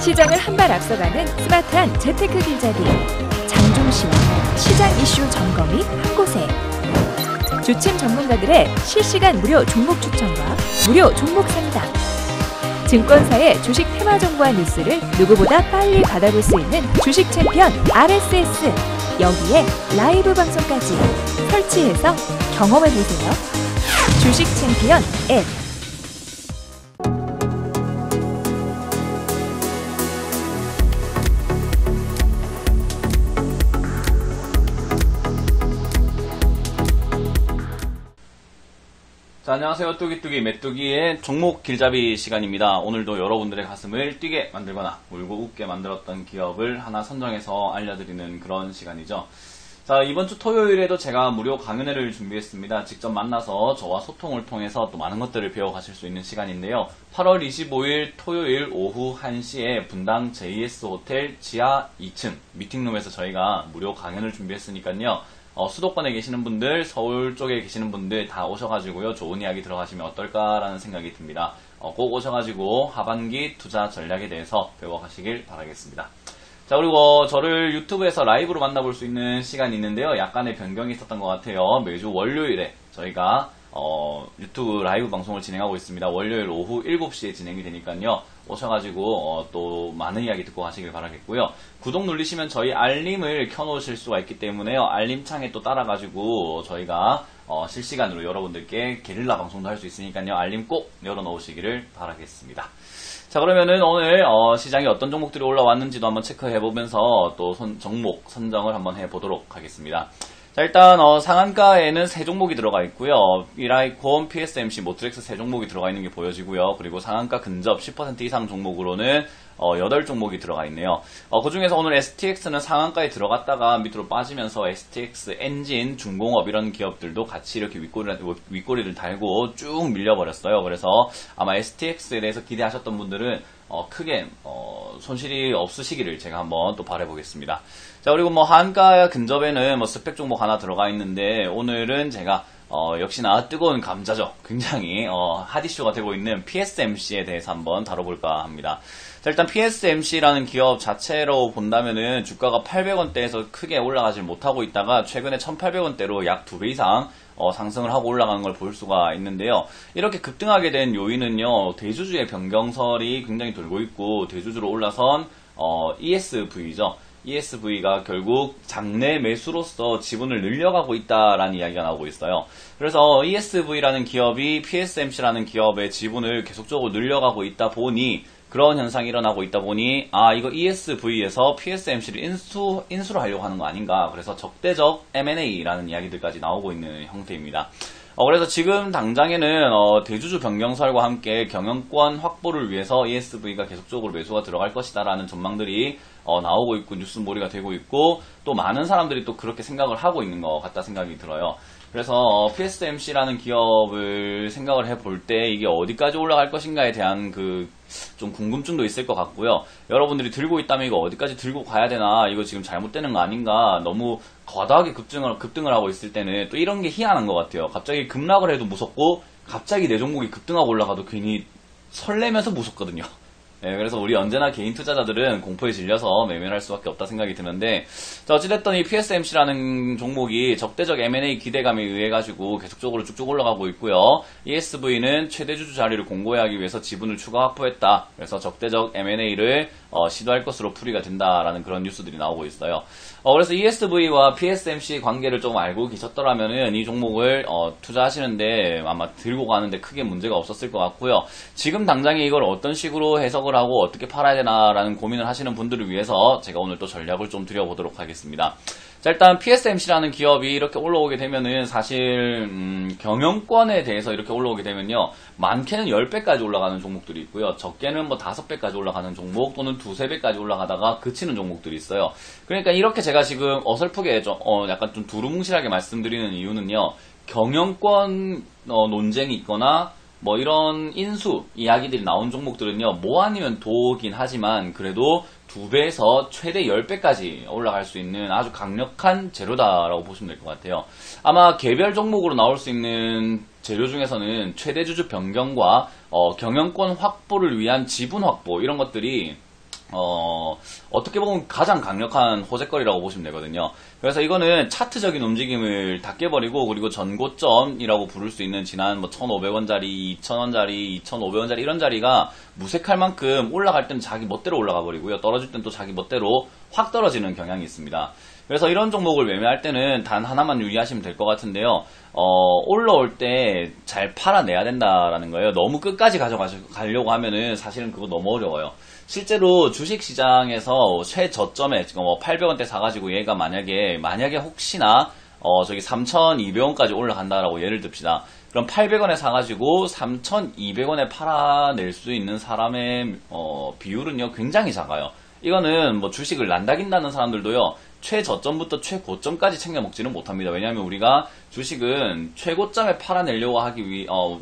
시장을 한 발 앞서가는 스마트한 재테크 길잡이 장종시와 시장 이슈 점검이 한 곳에 주침 전문가들의 실시간 무료 종목 추천과 무료 종목 상담 증권사의 주식 테마 정보와 뉴스를 누구보다 빨리 받아볼 수 있는 주식 챔피언 RSS 여기에 라이브 방송까지 설치해서 경험해보세요. 주식 챔피언 앱 자, 안녕하세요. 뚜기뚜기 메뚜기의 종목 길잡이 시간입니다. 오늘도 여러분들의 가슴을 뛰게 만들거나 울고 웃게 만들었던 기업을 하나 선정해서 알려드리는 그런 시간이죠. 자, 이번 주 토요일에도 제가 무료 강연회를 준비했습니다. 직접 만나서 저와 소통을 통해서 또 많은 것들을 배워가실 수 있는 시간인데요. 8월 25일 토요일 오후 1시에 분당 JS 호텔 지하 2층 미팅룸에서 저희가 무료 강연을 준비했으니까요. 수도권에 계시는 분들, 서울 쪽에 계시는 분들 다 오셔가지고요. 좋은 이야기 들어가시면 어떨까라는 생각이 듭니다. 꼭 오셔가지고 하반기 투자 전략에 대해서 배워가시길 바라겠습니다. 자, 그리고 저를 유튜브에서 라이브로 만나볼 수 있는 시간이 있는데요. 약간의 변경이 있었던 것 같아요. 매주 월요일에 저희가 유튜브 라이브 방송을 진행하고 있습니다. 월요일 오후 7시에 진행이 되니까요. 오셔가지고 또 많은 이야기 듣고 가시길 바라겠고요. 구독 누르시면 저희 알림을 켜놓으실 수가 있기 때문에요. 알림창에 또 따라가지고 저희가 실시간으로 여러분들께 게릴라 방송도 할 수 있으니까요. 알림 꼭 열어놓으시기를 바라겠습니다. 자, 그러면은 오늘 시장에 어떤 종목들이 올라왔는지도 한번 체크해보면서 또 종목 선정을 한번 해보도록 하겠습니다. 자, 일단 상한가에는 세 종목이 들어가 있고요. 이라이콘, PSMC, 모트렉스 세 종목이 들어가 있는 게 보여지고요. 그리고 상한가 근접 10% 이상 종목으로는 8종목이 들어가 있네요. 그 중에서 오늘 STX는 상한가에 들어갔다가 밑으로 빠지면서 STX, 엔진, 중공업 이런 기업들도 같이 이렇게 윗꼬리를 달고 쭉 밀려버렸어요. 그래서 아마 STX에 대해서 기대하셨던 분들은 크게 손실이 없으시기를 제가 한번 또 바라보겠습니다. 자, 그리고 한가 근접에는 스펙 종목 하나 들어가 있는데 오늘은 제가 역시나 뜨거운 감자죠. 굉장히 핫 이슈가 되고 있는 PSMC에 대해서 한번 다뤄볼까 합니다. 자, 일단 PSMC라는 기업 자체로 본다면은 주가가 800원대에서 크게 올라가지 못하고 있다가 최근에 1800원대로 약 2배 이상 상승을 하고 올라가는 걸 볼 수가 있는데요. 이렇게 급등하게 된 요인은요, 대주주의 변경설이 굉장히 돌고 있고, 대주주로 올라선 ESV죠. ESV가 결국 장내 매수로서 지분을 늘려가고 있다라는 이야기가 나오고 있어요. 그래서 ESV라는 기업이 PSMC라는 기업의 지분을 계속적으로 늘려가고 있다 보니, 그런 현상이 일어나고 있다 보니 이거 ESV에서 PSMC를 인수를 하려고 하는 거 아닌가. 그래서 적대적 M&A라는 이야기들까지 나오고 있는 형태입니다. 그래서 지금 당장에는 대주주 변경설과 함께 경영권 확보를 위해서 ESV가 계속적으로 매수가 들어갈 것이다 라는 전망들이 나오고 있고 뉴스몰이가 되고 있고 또 많은 사람들이 또 그렇게 생각을 하고 있는 것 같다 생각이 들어요. 그래서 PSMC라는 기업을 생각을 해볼 때 이게 어디까지 올라갈 것인가에 대한 좀 궁금증도 있을 것 같고요. 여러분들이 들고 있다면 이거 어디까지 들고 가야 되나, 이거 지금 잘못되는 거 아닌가, 너무 과다하게 급등을 하고 있을 때는 또 이런 게 희한한 것 같아요. 갑자기 급락을 해도 무섭고 갑자기 내 종목이 급등하고 올라가도 괜히 설레면서 무섭거든요. 네, 그래서 우리 언제나 개인 투자자들은 공포에 질려서 매매를 할 수밖에 없다 생각이 드는데, 자, 어찌됐든 이 PSMC라는 종목이 적대적 M&A 기대감에 의해 가지고 계속적으로 쭉쭉 올라가고 있고요. ESV는 최대 주주 자리를 공고하기 위해서 지분을 추가 확보했다. 그래서 적대적 M&A를 시도할 것으로 풀이가 된다라는 그런 뉴스들이 나오고 있어요. 그래서 ESV와 PSMC 관계를 조금 알고 계셨더라면은 이 종목을 투자하시는데 아마 들고 가는데 크게 문제가 없었을 것 같고요. 지금 당장에 이걸 어떤 식으로 해석을 하고 어떻게 팔아야 되나라는 고민을 하시는 분들을 위해서 제가 오늘 또 전략을 좀 드려보도록 하겠습니다. 자, 일단 PSMC라는 기업이 이렇게 올라오게 되면은 사실 경영권에 대해서 이렇게 올라오게 되면요, 많게는 10배까지 올라가는 종목들이 있고요, 적게는 5배까지 올라가는 종목 또는 2~3배까지 올라가다가 그치는 종목들이 있어요. 그러니까 이렇게 제가 지금 어설프게 약간 좀 두루뭉실하게 말씀드리는 이유는요, 경영권 논쟁이 있거나 이런 인수 이야기들이 나온 종목들은요, 아니면 도긴 하지만 그래도 2배에서 최대 10배까지 올라갈 수 있는 아주 강력한 재료다라고 보시면 될 것 같아요. 아마 개별 종목으로 나올 수 있는 재료 중에서는 최대 주주 변경과 경영권 확보를 위한 지분 확보, 이런 것들이 어떻게 보면 가장 강력한 호재거리라고 보시면 되거든요. 그래서 이거는 차트적인 움직임을 다 깨버리고, 그리고 전고점이라고 부를 수 있는 지난 뭐 1,500원짜리, 2,000원짜리, 2,500원짜리 이런 자리가 무색할 만큼 올라갈 때는 자기 멋대로 올라가 버리고요. 떨어질 때는 또 자기 멋대로 확 떨어지는 경향이 있습니다. 그래서 이런 종목을 매매할 때는 단 하나만 유의하시면 될 것 같은데요. 올라올 때 잘 팔아내야 된다라는 거예요. 너무 끝까지 가져가려고 하면은 사실은 그거 너무 어려워요. 실제로 주식시장에서 최저점에 지금 800원대 사가지고 얘가 만약에 혹시나 저기 3,200원까지 올라간다라고 예를 듭시다. 그럼 800원에 사가지고 3,200원에 팔아낼 수 있는 사람의 비율은요 굉장히 작아요. 이거는 뭐 주식을 난다긴다는 사람들도요 최저점부터 최고점까지 챙겨 먹지는 못합니다. 왜냐하면 우리가 주식은 최고점에 팔아내려고 하기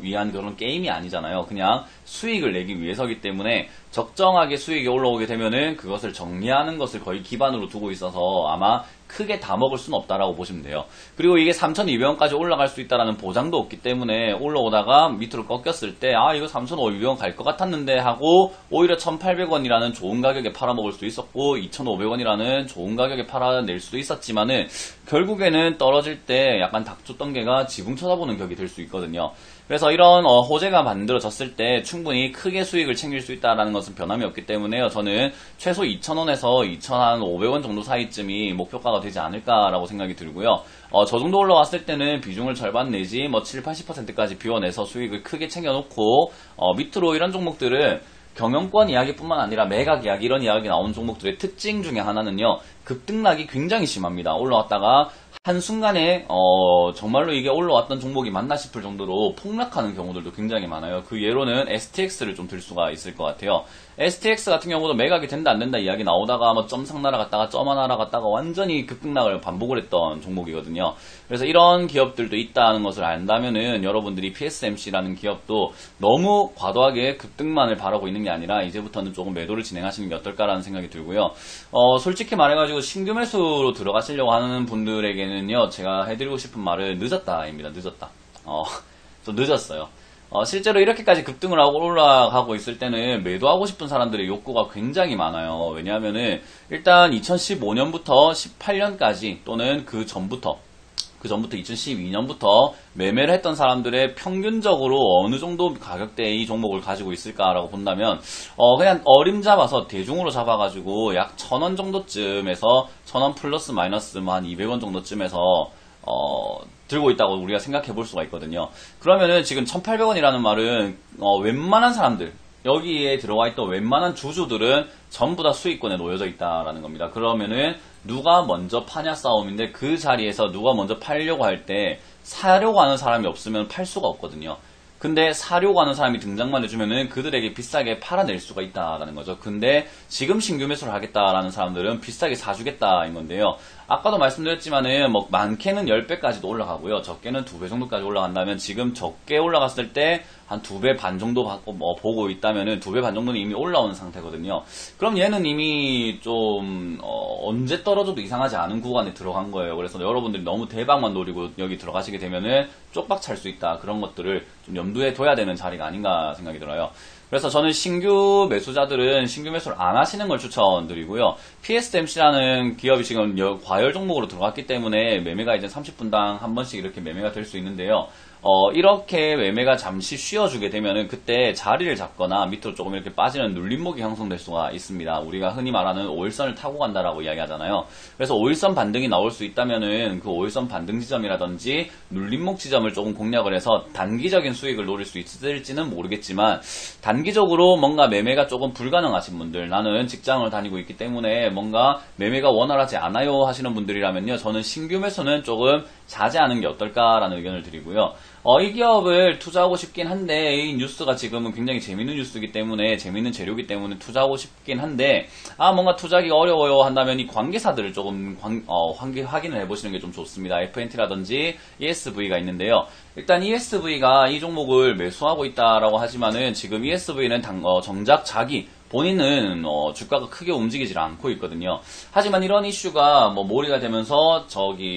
위한 그런 게임이 아니잖아요. 그냥 수익을 내기 위해서기 때문에 적정하게 수익이 올라오게 되면은 그것을 정리하는 것을 거의 기반으로 두고 있어서 아마 크게 다 먹을 수는 없다라고 보시면 돼요. 그리고 이게 3,200원까지 올라갈 수 있다라는 보장도 없기 때문에 올라오다가 밑으로 꺾였을 때 이거 3,500원 갈 것 같았는데 하고 오히려 1,800원이라는 좋은 가격에 팔아먹을 수 있었고 2,500원이라는 좋은 가격에 팔아낼 수도 있었지만은 결국에는 떨어질 때 약간 닭조던개가 지붕 쳐다보는 격이 될 수 있거든요. 그래서 이런 호재가 만들어졌을 때 충분히 크게 수익을 챙길 수 있다는 것은 변함이 없기 때문에요. 저는 최소 2,000원에서 2,500원 정도 사이쯤이 목표가가 되지 않을까라고 생각이 들고요. 저 정도 올라왔을 때는 비중을 절반 내지 뭐 7, 80%까지 비워내서 수익을 크게 챙겨놓고 밑으로 이런 종목들은 경영권 이야기뿐만 아니라 매각 이야기 이런 이야기 나오는 종목들의 특징 중에 하나는요. 급등락이 굉장히 심합니다. 올라왔다가 한순간에 정말로 이게 올라왔던 종목이 맞나 싶을 정도로 폭락하는 경우들도 굉장히 많아요. 그 예로는 STX를 좀 들 수가 있을 것 같아요. STX 같은 경우도 매각이 된다 안 된다 이야기 나오다가 뭐 점상 날아갔다가 점 하나 날아갔다가 완전히 급등락을 반복을 했던 종목이거든요. 그래서 이런 기업들도 있다는 것을 안다면은 여러분들이 PSMC라는 기업도 너무 과도하게 급등만을 바라고 있는 게 아니라 이제부터는 조금 매도를 진행하시는 게 어떨까라는 생각이 들고요. 솔직히 말해가지고 신규 매수로 들어가시려고 하는 분들에게는요, 제가 해드리고 싶은 말은 늦었다입니다. 늦었다. 좀 늦었어요. 실제로 이렇게까지 급등을 하고 올라가고 있을 때는 매도하고 싶은 사람들의 욕구가 굉장히 많아요. 왜냐하면은 일단 2015년부터 18년까지 또는 그 전부터 2012년부터 매매를 했던 사람들의 평균적으로 어느 정도 가격대의 이 종목을 가지고 있을까라고 본다면 그냥 어림잡아서 대중으로 잡아가지고 약 1,000원 정도쯤에서 1,000원 플러스 마이너스 한 200원 정도쯤에서 들고 있다고 우리가 생각해 볼 수가 있거든요. 그러면은 지금 1,800원이라는 말은 웬만한 사람들 여기에 들어와 있던 웬만한 주주들은 전부 다 수익권에 놓여져 있다라는 겁니다. 그러면은 누가 먼저 파냐 싸움인데 그 자리에서 누가 먼저 팔려고 할 때 사려고 하는 사람이 없으면 팔 수가 없거든요. 근데 사려고 하는 사람이 등장만 해주면은 그들에게 비싸게 팔아낼 수가 있다라는 거죠. 근데 지금 신규 매수를 하겠다라는 사람들은 비싸게 사주겠다인 건데요. 아까도 말씀드렸지만은 뭐 많게는 10배까지도 올라가고요. 적게는 2배 정도까지 올라간다면 지금 적게 올라갔을 때 한 2배 반 정도 보고 있다면은 2배 반 정도는 이미 올라오는 상태거든요. 그럼 얘는 이미 좀 언제 떨어져도 이상하지 않은 구간에 들어간 거예요. 그래서 여러분들이 너무 대박만 노리고 여기 들어가시게 되면은 쪽박 찰 수 있다. 그런 것들을 좀 염두에 둬야 되는 자리가 아닌가 생각이 들어요. 그래서 저는 신규 매수자들은 신규 매수를 안 하시는 걸 추천드리고요. PSMC라는 기업이 지금 과열 종목으로 들어갔기 때문에 매매가 이제 30분당 한 번씩 이렇게 매매가 될 수 있는데요. 이렇게 매매가 잠시 쉬어주게 되면은 그때 자리를 잡거나 밑으로 조금 이렇게 빠지는 눌림목이 형성될 수가 있습니다. 우리가 흔히 말하는 5일선을 타고 간다라고 이야기하잖아요. 그래서 5일선 반등이 나올 수 있다면은 그 5일선 반등 지점이라든지 눌림목 지점을 조금 공략을 해서 단기적인 수익을 노릴 수 있을지는 모르겠지만 단기적으로 뭔가 매매가 조금 불가능하신 분들, 나는 직장을 다니고 있기 때문에 뭔가 매매가 원활하지 않아요 하시는 분들이라면요, 저는 신규 매수는 조금 자제하는 게 어떨까라는 의견을 드리고요. 이 기업을 투자하고 싶긴 한데 이 뉴스가 지금은 굉장히 재밌는 뉴스이기 때문에 재밌는 재료이기 때문에 투자하고 싶긴 한데 뭔가 투자하기가 어려워요 한다면 이 관계사들을 조금 확인을 해보시는 게 좀 좋습니다. FNT라든지 ESV가 있는데요. 일단 ESV가 이 종목을 매수하고 있다라고 하지만은 지금 ESV는 정작 본인은 주가가 크게 움직이질 않고 있거든요. 하지만 이런 이슈가 몰이가 되면서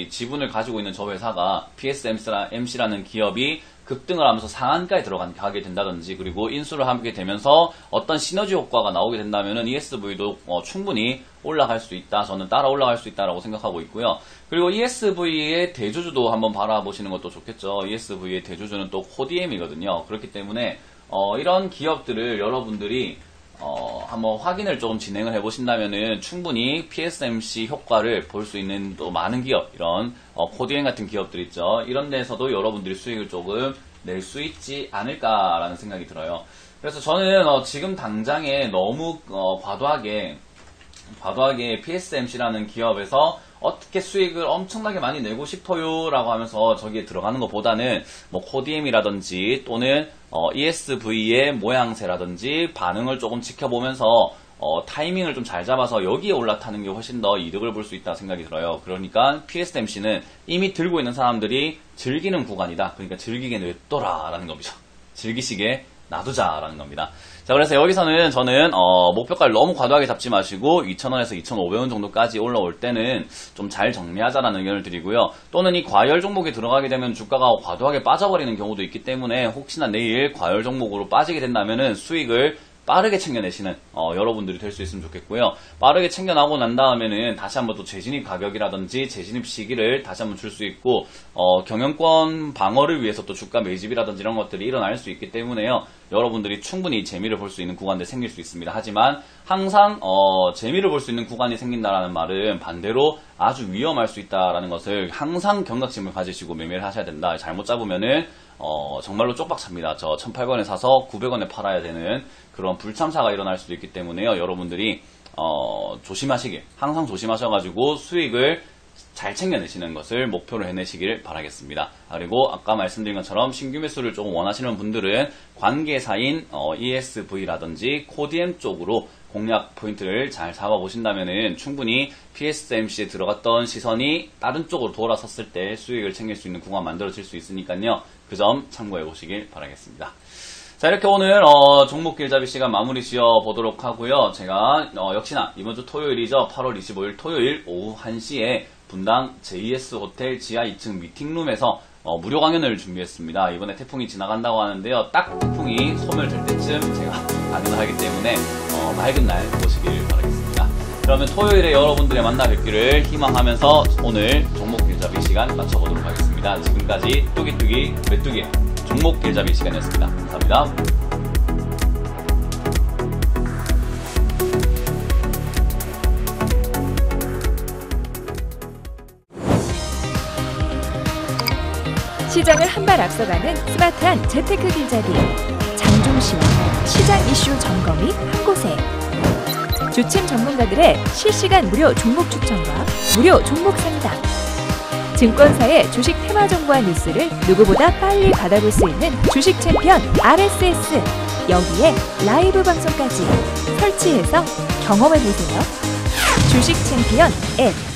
지분을 가지고 있는 저 회사가 PSMC라는 기업이 급등을 하면서 상한가에 들어가게 된다든지, 그리고 인수를 하게 되면서 어떤 시너지 효과가 나오게 된다면은 ESV도 충분히 올라갈 수 있다. 저는 따라 올라갈 수 있다라고 생각하고 있고요. 그리고 ESV의 대주주도 한번 바라보시는 것도 좋겠죠. ESV의 대주주는 또 코디엠이거든요. 그렇기 때문에 이런 기업들을 여러분들이 한번 확인을 조금 진행을 해보신다면은 충분히 PSMC 효과를 볼 수 있는 또 많은 기업, 이런 코디엠 같은 기업들 있죠. 이런 데에서도 여러분들이 수익을 조금 낼 수 있지 않을까라는 생각이 들어요. 그래서 저는 지금 당장에 너무 과도하게 PSMC라는 기업에서 어떻게 수익을 엄청나게 많이 내고 싶어요 라고 하면서 저기에 들어가는 것보다는 뭐 코디엠이라든지 또는 ESV의 모양새라든지 반응을 조금 지켜보면서 타이밍을 좀 잘 잡아서 여기에 올라타는 게 훨씬 더 이득을 볼 수 있다 생각이 들어요. 그러니까 PSMC는 이미 들고 있는 사람들이 즐기는 구간이다. 그러니까 즐기게 냅둬라 라는 겁니다. 즐기시게 놔두자 라는 겁니다. 자, 그래서 여기서는 저는 목표가를 너무 과도하게 잡지 마시고 2,000원에서 2,500원 정도까지 올라올 때는 좀 잘 정리하자라는 의견을 드리고요. 또는 이 과열 종목에 들어가게 되면 주가가 과도하게 빠져버리는 경우도 있기 때문에 혹시나 내일 과열 종목으로 빠지게 된다면은 수익을 빠르게 챙겨내시는 여러분들이 될 수 있으면 좋겠고요. 빠르게 챙겨나고 난 다음에는 다시 한번 또 재진입 가격이라든지 재진입 시기를 다시 한번 줄 수 있고 경영권 방어를 위해서 또 주가 매집이라든지 이런 것들이 일어날 수 있기 때문에요. 여러분들이 충분히 재미를 볼 수 있는 구간들이 생길 수 있습니다. 하지만 항상 재미를 볼 수 있는 구간이 생긴다라는 말은 반대로 아주 위험할 수 있다라는 것을 항상 경각심을 가지시고 매매를 하셔야 된다. 잘못 잡으면은 정말로 쪽박찹니다. 저 1,800원에 사서 900원에 팔아야 되는 그런 불참사가 일어날 수도 있기 때문에요. 여러분들이 조심하시길, 항상 조심하셔가지고 수익을 잘 챙겨내시는 것을 목표로 해내시길 바라겠습니다. 그리고 아까 말씀드린 것처럼 신규 매수를 조금 원하시는 분들은 관계사인 ESV라든지 코디엠 쪽으로 공략 포인트를 잘 잡아보신다면은 충분히 PSMC에 들어갔던 시선이 다른 쪽으로 돌아섰을 때 수익을 챙길 수 있는 구간 만들어질 수 있으니까요. 그 점 참고해 보시길 바라겠습니다. 자, 이렇게 오늘 종목 길잡이 시간 마무리 지어 보도록 하고요. 제가 역시나 이번 주 토요일이죠. 8월 25일 토요일 오후 1시에 분당 JS 호텔 지하 2층 미팅룸에서 무료 강연을 준비했습니다. 이번에 태풍이 지나간다고 하는데요. 딱 태풍이 소멸될 때쯤 제가 강연을 하기 때문에 맑은 날 보시길 바라겠습니다. 그러면 토요일에 여러분들의 만나 뵙기를 희망하면서 오늘 종목 길잡이 시간 마쳐보도록 하겠습니다. 지금까지 뚜기뚜기 메뚜기 종목 길잡이 시간이었습니다. 감사합니다. 시장을 한 발 앞서가는 스마트한 재테크 길잡이 장종시와 시장 이슈 점검이 한 곳에 주침 전문가들의 실시간 무료 종목 추천과 무료 종목 상담 증권사의 주식 테마 정보와 뉴스를 누구보다 빨리 받아볼 수 있는 주식 챔피언 RSS 여기에 라이브 방송까지 설치해서 경험해보세요. 주식 챔피언 앱